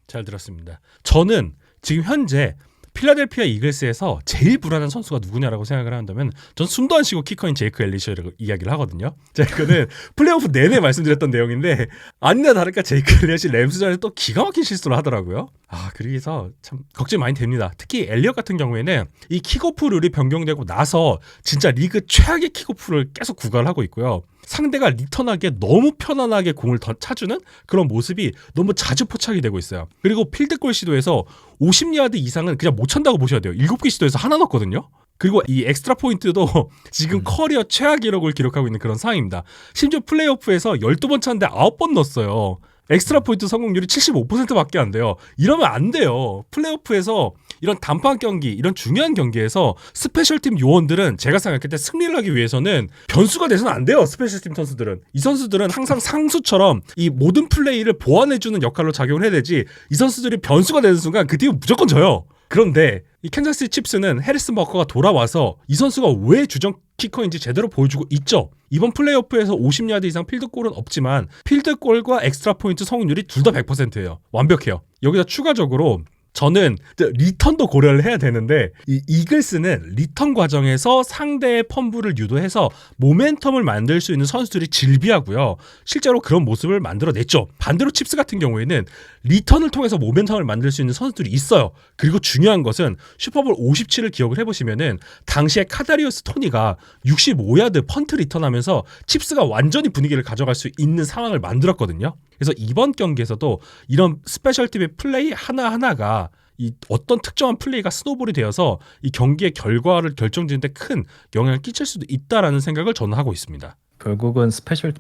잘 들었습니다. 저는 지금 현재 필라델피아 이글스에서 제일 불안한 선수가 누구냐라고 생각을 한다면 전 숨도 안 쉬고 키커인 제이크 엘리셔라고 이야기를 하거든요. 제가 이거는 플레이오프 내내 말씀드렸던 내용인데 아니나 다를까 제이크 엘리엇이 램스전에 또 기가 막힌 실수를 하더라고요. 그래서 참 걱정이 많이 됩니다. 특히 엘리엇 같은 경우에는 이 킥오프 룰이 변경되고 나서 진짜 리그 최악의 킥오프를 계속 구가를 하고 있고요. 상대가 리턴하기에 너무 편안하게 공을 더 차주는 그런 모습이 너무 자주 포착이 되고 있어요. 그리고 필드골 시도에서 50야드 이상은 그냥 못 찬다고 보셔야 돼요. 7개 시도에서 하나 넣었거든요. 그리고 이 엑스트라 포인트도 지금 커리어 최악 기록을 기록하고 있는 그런 상황입니다. 심지어 플레이오프에서 12번 찼는데 9번 넣었어요. 엑스트라 포인트 성공률이 75%밖에 안 돼요. 이러면 안 돼요. 플레이오프에서 이런 단판 경기, 이런 중요한 경기에서 스페셜팀 요원들은 제가 생각할 때 승리를 하기 위해서는 변수가 돼서는 안 돼요. 스페셜팀 선수들은. 이 선수들은 항상 상수처럼 이 모든 플레이를 보완해주는 역할로 작용을 해야 되지 이 선수들이 변수가 되는 순간 그 팀은 무조건 져요. 그런데 이 캔자스시티 칩스는 해리슨 버커가 돌아와서 이 선수가 왜 주전 키커인지 제대로 보여주고 있죠. 이번 플레이오프에서 50야드 이상 필드골은 없지만 필드골과 엑스트라 포인트 성공률이 둘 다 100%예요. 완벽해요. 여기다 추가적으로 저는 리턴도 고려를 해야 되는데 이 이글스는 리턴 과정에서 상대의 펌블을 유도해서 모멘텀을 만들 수 있는 선수들이 질비하고요. 실제로 그런 모습을 만들어냈죠. 반대로 칩스 같은 경우에는 리턴을 통해서 모멘텀을 만들 수 있는 선수들이 있어요. 그리고 중요한 것은 슈퍼볼 57을 기억을 해보시면은 당시에 카다리우스 토니가 65야드 펀트 리턴하면서 칩스가 완전히 분위기를 가져갈 수 있는 상황을 만들었거든요. 그래서 이번 경기에서도 이런 스페셜팀의 플레이 하나하나가 이 어떤 특정한 플레이가 스노볼이 되어서 이 경기의 결과를 결정짓는 데 큰 영향을 끼칠 수도 있다라는 생각을 저는 하고 있습니다. 결국은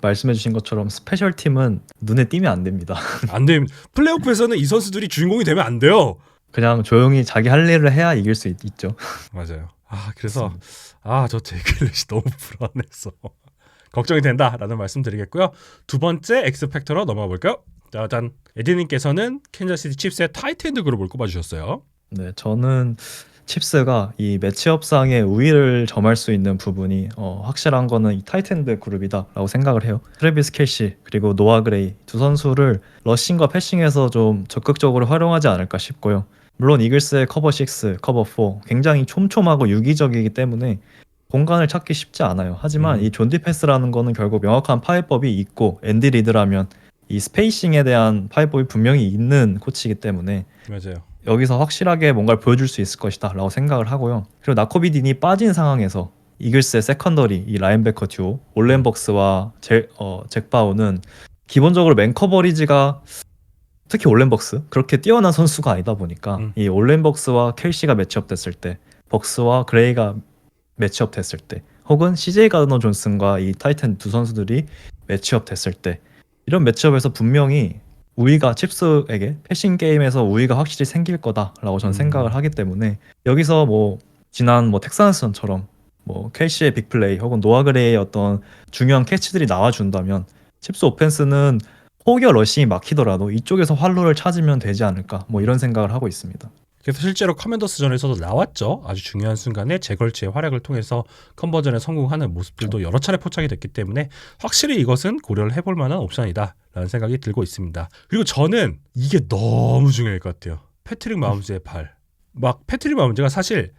말씀해주신 것처럼 스페셜팀은 눈에 띄면 안 됩니다. 안 됩니다. 플레이오프에서는 이 선수들이 주인공이 되면 안 돼요. 그냥 조용히 자기 할 일을 해야 이길 수 있죠. 맞아요. 그래서 저 제이크 엘리엇이 너무 불안해서 걱정이 된다라는 말씀 드리겠고요. 두 번째 엑스팩터로 넘어가 볼까요? 짜잔. 에디님께서는 캔자스시티 칩스의 타이트엔드 그룹을 꼽아주셨어요. 네, 저는 칩스가 이 매치업상의 우위를 점할 수 있는 부분이 확실한 거는 이 타이트엔드 그룹이다라고 생각을 해요. 트래비스 켈시 그리고 노아 그레이 두 선수를 러싱과 패싱에서 좀 적극적으로 활용하지 않을까 싶고요. 물론 이글스의 커버 6, 커버 4 굉장히 촘촘하고 유기적이기 때문에 공간을 찾기 쉽지 않아요. 하지만 이 존 디펜스라는 거는 결국 명확한 파해법이 있고 앤디 리드라면 이 스페이싱에 대한 파해법이 분명히 있는 코치이기 때문에 맞아요. 여기서 확실하게 뭔가를 보여줄 수 있을 것이다 라고 생각을 하고요. 그리고 나코비 딘이 빠진 상황에서 이글스의 세컨더리 이 라인베커 듀오 올렌벅스와 잭 바우는 기본적으로 맨 커버리지가 특히 올렌벅스 그렇게 뛰어난 선수가 아니다 보니까 이 올렌벅스와 켈시가 매치업 됐을 때 벅스와 그레이가 매치업 됐을 때 혹은 CJ 가드너 존슨과 이 타이탄 두 선수들이 매치업 됐을 때 이런 매치업에서 분명히 우위가 칩스에게 패싱 게임에서 우위가 확실히 생길 거다라고 저는 생각을 하기 때문에 여기서 뭐 지난 텍사스전처럼 켈시의 빅플레이 혹은 노아 그레이의 어떤 중요한 캐치들이 나와준다면 칩스 오펜스는 혹여 러싱이 막히더라도 이쪽에서 활로를 찾으면 되지 않을까 이런 생각을 하고 있습니다. 그래서 실제로 커맨더스전에서도 나왔죠. 아주 중요한 순간에 제걸치의 활약을 통해서 컨버전에 성공하는 모습들도 여러 차례 포착이 됐기 때문에 확실히 이것은 고려를 해볼 만한 옵션이다라는 생각이 들고 있습니다. 그리고 저는 이게 너무 중요할 것 같아요. 패트릭 마홈스의 발. 막 패트릭 마홈즈가 사실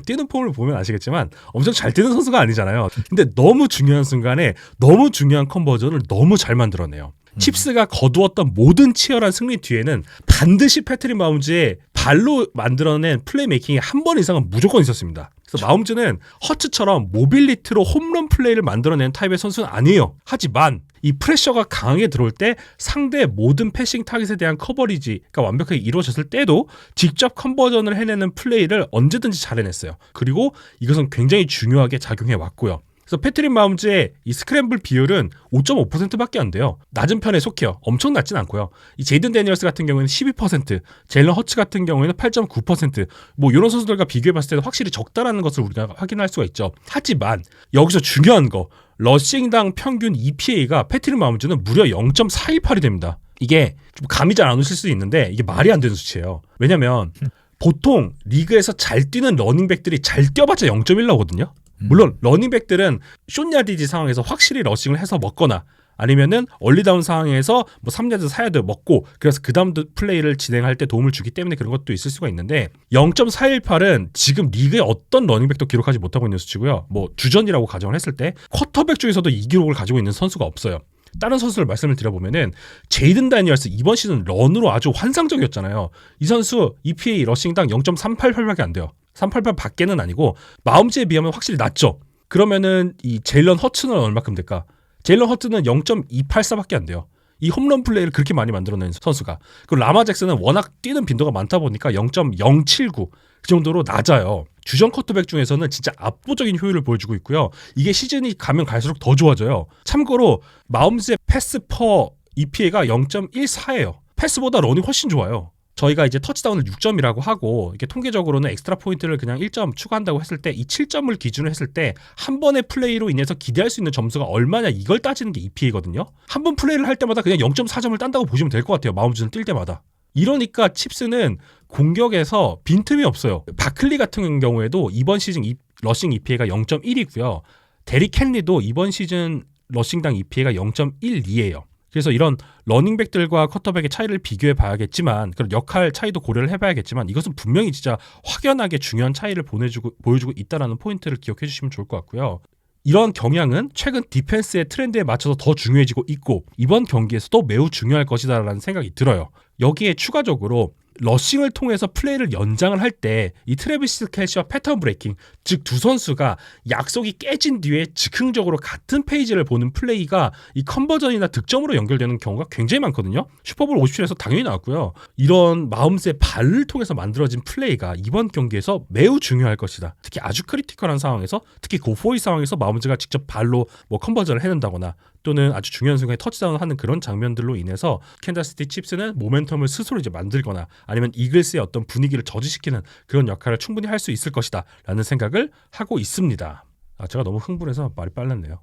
뛰는 폼을 보면 아시겠지만 엄청 잘 뛰는 선수가 아니잖아요. 근데 너무 중요한 순간에 너무 중요한 컨버전을 너무 잘 만들어내요. 칩스가 거두었던 모든 치열한 승리 뒤에는 반드시 패트릭 마홈즈의 발로 만들어낸 플레이메이킹이 한 번 이상은 무조건 있었습니다. 그래서 마홈즈는 허츠처럼 모빌리티로 홈런 플레이를 만들어낸 타입의 선수는 아니에요. 하지만 이 프레셔가 강하게 들어올 때 상대의 모든 패싱 타깃에 대한 커버리지가 완벽하게 이루어졌을 때도 직접 컨버전을 해내는 플레이를 언제든지 잘 해냈어요. 그리고 이것은 굉장히 중요하게 작용해 왔고요. 그래서 패트릭 마홈즈의 이 스크램블 비율은 5.5%밖에 안 돼요. 낮은 편에 속해요. 엄청 낮진 않고요. 이 제이든 데니얼스 같은 경우에는 12%, 제일런 허츠 같은 경우에는 8.9%, 뭐 이런 선수들과 비교해봤을 때도 확실히 적다라는 것을 우리가 확인할 수가 있죠. 하지만 여기서 중요한 거, 러싱당 평균 EPA가 패트릭 마홈즈는 무려 0.418이 됩니다. 이게 좀 감이 잘 안 오실 수도 있는데 이게 말이 안 되는 수치예요. 왜냐면 보통 리그에서 잘 뛰는 러닝백들이 잘 뛰어봤자 0.1 나오거든요. 물론 러닝백들은 숏야디지 상황에서 확실히 러싱을 해서 먹거나 아니면은 얼리다운 상황에서 뭐 3야드, 4야드 먹고 그래서 그 다음 플레이를 진행할 때 도움을 주기 때문에 그런 것도 있을 수가 있는데 0.418은 지금 리그의 어떤 러닝백도 기록하지 못하고 있는 수치고요. 뭐 주전이라고 가정을 했을 때 쿼터백 중에서도 이 기록을 가지고 있는 선수가 없어요. 다른 선수를 말씀을 드려보면은 제이든 다니얼스 이번 시즌 런으로 아주 환상적이었잖아요. 이 선수 EPA 러싱당 0.388밖에 안 돼요. 388 밖에는 아니고 마홈즈에 비하면 확실히 낮죠. 그러면은 이 제일런 허츠는 얼마큼 될까? 제일런 허츠는 0.284밖에 안 돼요. 이 홈런 플레이를 그렇게 많이 만들어낸 선수가. 그리고 라마 잭슨은 워낙 뛰는 빈도가 많다 보니까 0.079 그 정도로 낮아요. 주전 쿼터백 중에서는 진짜 압도적인 효율을 보여주고 있고요. 이게 시즌이 가면 갈수록 더 좋아져요. 참고로 마홈즈의 패스 퍼 EPA가 0.14예요. 패스보다 런이 훨씬 좋아요. 저희가 이제 터치다운을 6점이라고 하고 이게 통계적으로는 엑스트라 포인트를 그냥 1점 추가한다고 했을 때 이 7점을 기준으로 했을 때 한 번의 플레이로 인해서 기대할 수 있는 점수가 얼마냐 이걸 따지는 게 EPA거든요. 한 번 플레이를 할 때마다 그냥 0.4점을 딴다고 보시면 될 것 같아요. 마홈즈는 뛸 때마다. 이러니까 칩스는 공격에서 빈틈이 없어요. 바클리 같은 경우에도 이번 시즌 러싱 EPA가 0.1이고요. 데릭 헨리도 이번 시즌 러싱당 EPA가 0.12예요. 그래서 이런 러닝백들과 쿼터백의 차이를 비교해 봐야겠지만 그런 역할 차이도 고려를 해봐야겠지만 이것은 분명히 진짜 확연하게 중요한 차이를 보여주고 있다는 포인트를 기억해 주시면 좋을 것 같고요. 이런 경향은 최근 디펜스의 트렌드에 맞춰서 더 중요해지고 있고 이번 경기에서도 매우 중요할 것이다라는 생각이 들어요. 여기에 추가적으로 러싱을 통해서 플레이를 연장을 할 때 이 트래비스 켈시와 패턴 브레이킹, 즉 두 선수가 약속이 깨진 뒤에 즉흥적으로 같은 페이지를 보는 플레이가 이 컨버전이나 득점으로 연결되는 경우가 굉장히 많거든요. 슈퍼볼 57에서 당연히 나왔고요. 이런 마홈스의 발을 통해서 만들어진 플레이가 이번 경기에서 매우 중요할 것이다. 특히 아주 크리티컬한 상황에서, 특히 고포의 상황에서 마홈스가 직접 발로 뭐 컨버전을 해낸다거나 또는 아주 중요한 순간에 터치다운을 하는 그런 장면들로 인해서 캔자스시티 칩스는 모멘텀을 스스로 이제 만들거나 아니면 이글스의 어떤 분위기를 저지시키는 그런 역할을 충분히 할 수 있을 것이다 라는 생각을 하고 있습니다. 제가 너무 흥분해서 말이 빨랐네요.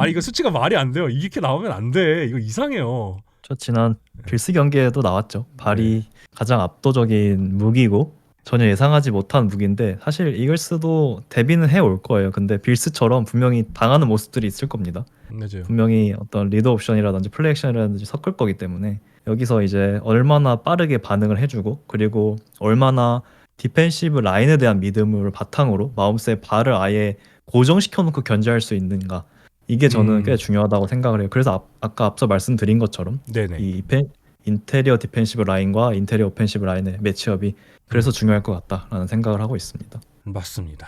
이거 수치가 말이 안 돼요. 이렇게 나오면 안 돼. 이거 이상해요. 저 지난 빌스 경기에도 나왔죠. 발이 가장 압도적인 무기고 전혀 예상하지 못한 무기인데 사실 이글스도 대비는 해올 거예요. 근데 빌스처럼 분명히 당하는 모습들이 있을 겁니다. 맞아요. 분명히 어떤 리드 옵션이라든지 플레이 액션이라든지 섞을 거기 때문에 여기서 이제 얼마나 빠르게 반응을 해주고 그리고 얼마나 디펜시브 라인에 대한 믿음을 바탕으로 마홈스의 발을 아예 고정시켜 놓고 견제할 수 있는가 이게 저는 꽤 중요하다고 생각을 해요. 그래서 아까 앞서 말씀드린 것처럼 네네. 이 인테리어 디펜시브 라인과 인테리어 오펜시브 라인의 매치업이 그래서 중요할 것 같다라는 생각을 하고 있습니다. 맞습니다.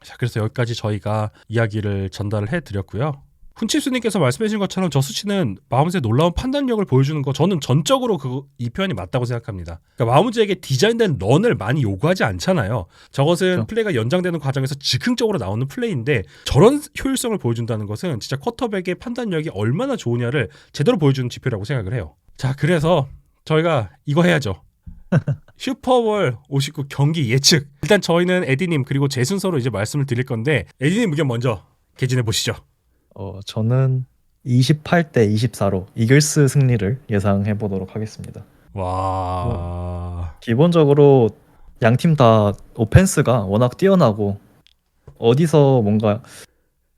자, 그래서 여기까지 저희가 이야기를 전달을 해드렸고요. 훈칩스님께서 말씀해주신 것처럼 저 수치는 마홈스의 놀라운 판단력을 보여주는 거 저는 전적으로 이 표현이 맞다고 생각합니다. 그러니까 마홈스에게 디자인된 런을 많이 요구하지 않잖아요. 저것은 그렇죠. 플레이가 연장되는 과정에서 즉흥적으로 나오는 플레이인데 저런 효율성을 보여준다는 것은 진짜 쿼터백의 판단력이 얼마나 좋으냐를 제대로 보여주는 지표라고 생각을 해요. 자, 그래서 저희가 이거 해야죠. 슈퍼볼 59 경기 예측. 일단 저희는 에디님 그리고 제 순서로 이제 말씀을 드릴 건데 에디님 의견 먼저 개진해 보시죠. 저는 28대 24로 이글스 승리를 예상해 보도록 하겠습니다. 와. 기본적으로 양 팀 다 오펜스가 워낙 뛰어나고 어디서 뭔가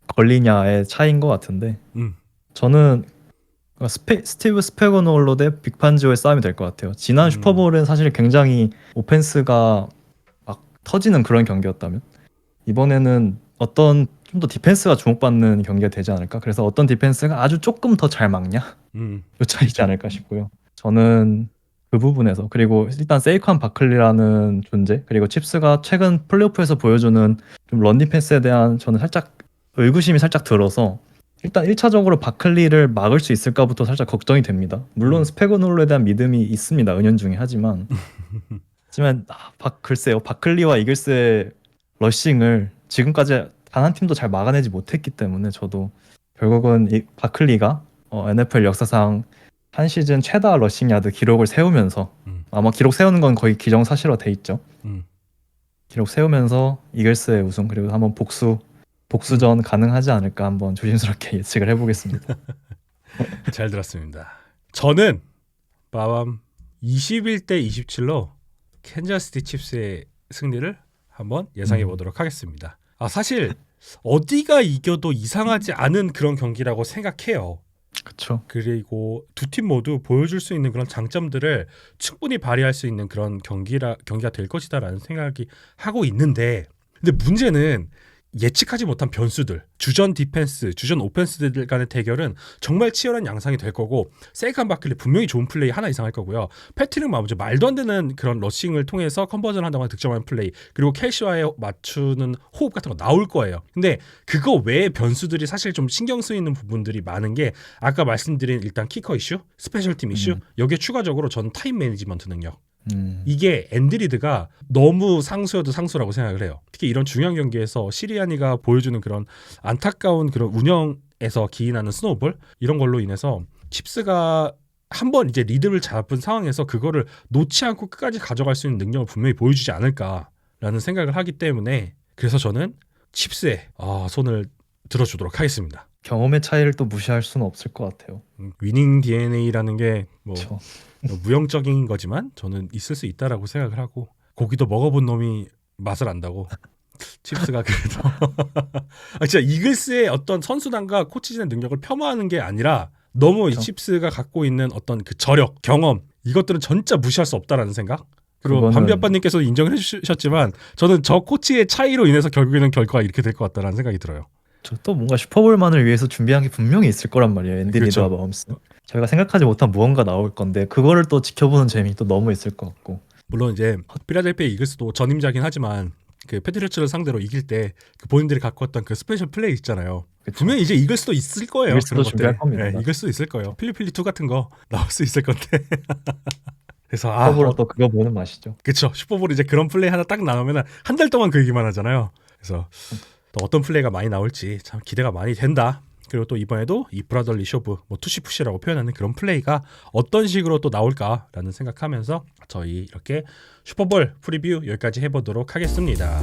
걸리냐의 차이인 것 같은데 저는 스티브 스패그놀로 대 빅판지오의 싸움이 될 것 같아요. 지난 슈퍼볼은 사실 굉장히 오펜스가 막 터지는 그런 경기였다면 이번에는 어떤 좀 더 디펜스가 주목받는 경기가 되지 않을까? 그래서 어떤 디펜스가 아주 조금 더 잘 막냐? 요 차이지 않을까 싶고요. 저는 그 부분에서 그리고 일단 세이컨 바클리라는 존재 그리고 칩스가 최근 플레이오프에서 보여주는 좀 런 디펜스에 대한 저는 살짝 의구심이 살짝 들어서 일단 1차적으로 바클리를 막을 수 있을까부터 살짝 걱정이 됩니다. 물론 스패그놀로에 대한 믿음이 있습니다. 은연중에 하지만 글쎄요. 바클리와 이글스의 러싱을 지금까지 단 한 팀도 잘 막아내지 못했기 때문에 저도 결국은 이 바클리가 NFL 역사상 한 시즌 최다 러싱 야드 기록을 세우면서 아마 기록 세우는 건 거의 기정사실화 돼 있죠. 기록 세우면서 이글스의 우승 그리고 한번 복수전 가능하지 않을까 한번 조심스럽게 예측을 해보겠습니다. 잘 들었습니다. 저는 빠밤 21대 27로 캔자스시티 칩스의 승리를 한번 예상해 보도록 하겠습니다. 사실 어디가 이겨도 이상하지 않은 그런 경기라고 생각해요. 그렇죠. 그리고 두 팀 모두 보여줄 수 있는 그런 장점들을 충분히 발휘할 수 있는 그런 경기가 될 것이다라는 생각이 하고 있는데, 근데 문제는 예측하지 못한 변수들, 주전 디펜스, 주전 오펜스들 간의 대결은 정말 치열한 양상이 될 거고, 세이컨 바클리 분명히 좋은 플레이 하나 이상 할 거고요. 패트릭 마호메즈 말도 안 되는 그런 러싱을 통해서 컨버전을 한다거나 득점하는 플레이, 그리고 켈시와의 맞추는 호흡 같은 거 나올 거예요. 근데 그거 외의 변수들이 사실 좀 신경 쓰이는 부분들이 많은 게 아까 말씀드린 일단 키커 이슈, 스페셜 팀 이슈, 여기에 추가적으로 전 타임 매니지먼트 능력. 이게 앤드리드가 너무 상수여도 상수라고 생각을 해요. 특히 이런 중요한 경기에서 시리아니가 보여주는 그런 안타까운 그런 운영에서 기인하는 스노우볼 이런 걸로 인해서 칩스가 한번 이제 리듬을 잡은 상황에서 그거를 놓지 않고 끝까지 가져갈 수 있는 능력을 분명히 보여주지 않을까라는 생각을 하기 때문에 그래서 저는 칩스에 손을 들어주도록 하겠습니다. 경험의 차이를 또 무시할 수는 없을 것 같아요. 위닝 DNA라는 게 뭐 그렇죠. 무형적인 거지만 저는 있을 수 있다라고 생각을 하고, 고기도 먹어본 놈이 맛을 안다고. 칩스가 그래도 진짜 이글스의 어떤 선수단과 코치진의 능력을 폄하하는 게 아니라 너무 이 칩스가 갖고 있는 어떤 그 저력, 경험 이것들은 진짜 무시할 수 없다라는 생각. 그리고 밤비아빠님께서 인정을 해주셨지만 저는 저 코치의 차이로 인해서 결국에는 결과가 이렇게 될 것 같다라는 생각이 들어요. 저 또 뭔가 슈퍼볼만을 위해서 준비한 게 분명히 있을 거란 말이에요. 앤드리드와 마홈스. 저희가 생각하지 못한 무언가 나올 건데 그거를 또 지켜보는 재미 또 너무 있을 것 같고. 물론 이제 필라델피아 이글스도 전임자긴 하지만 그 패트리어츠를 상대로 이길 때 그 본인들이 갖고 왔던 그 스페셜 플레이 있잖아요. 그쵸. 분명히 이제 이글스도 있을 거예요. 이글스도 준비할 겁니다. 네, 이글스도 있을 거예요. 필리필리 2 같은 거 나올 수 있을 건데. 그래서 슈퍼볼은 또 그거 보는 맛이죠. 그렇죠. 슈퍼볼 이제 그런 플레이 하나 딱 나오면 한 달 동안 그 얘기만 하잖아요. 그래서 또 어떤 플레이가 많이 나올지 참 기대가 많이 된다. 그리고 또 이번에도 이 브라덜리 쇼브, 뭐 투시푸시라고 표현하는 그런 플레이가 어떤 식으로 또 나올까라는 생각하면서 저희 이렇게 슈퍼볼 프리뷰 여기까지 해보도록 하겠습니다.